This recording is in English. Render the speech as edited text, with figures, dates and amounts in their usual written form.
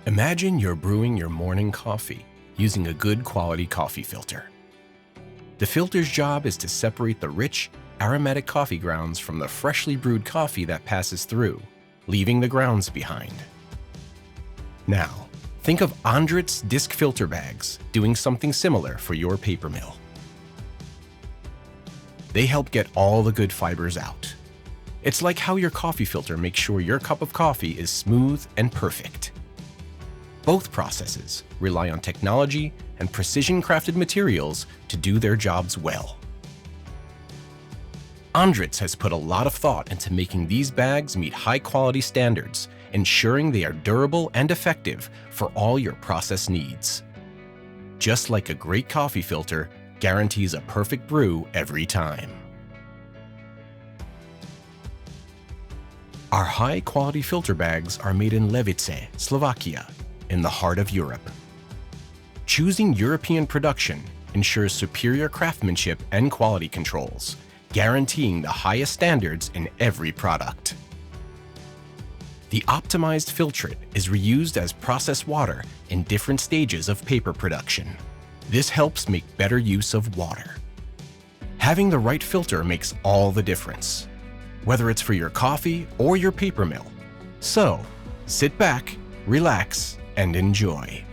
Imagine you're brewing your morning coffee using a good quality coffee filter. The filter's job is to separate the rich, aromatic coffee grounds from the freshly brewed coffee that passes through, leaving the grounds behind. Now, think of ANDRITZ disc filter bags doing something similar for your paper mill. They help get all the good fibers out. It's like how your coffee filter makes sure your cup of coffee is smooth and perfect. Both processes rely on technology and precision-crafted materials to do their jobs well. ANDRITZ has put a lot of thought into making these bags meet high-quality standards, ensuring they are durable and effective for all your process needs. Just like a great coffee filter guarantees a perfect brew every time. Our high-quality filter bags are made in Levice, Slovakia, in the heart of Europe. Choosing European production ensures superior craftsmanship and quality controls, guaranteeing the highest standards in every product. The optimized filtrate is reused as processed water in different stages of paper production. This helps make better use of water. Having the right filter makes all the difference, whether it's for your coffee or your paper mill. So, sit back, relax, and enjoy.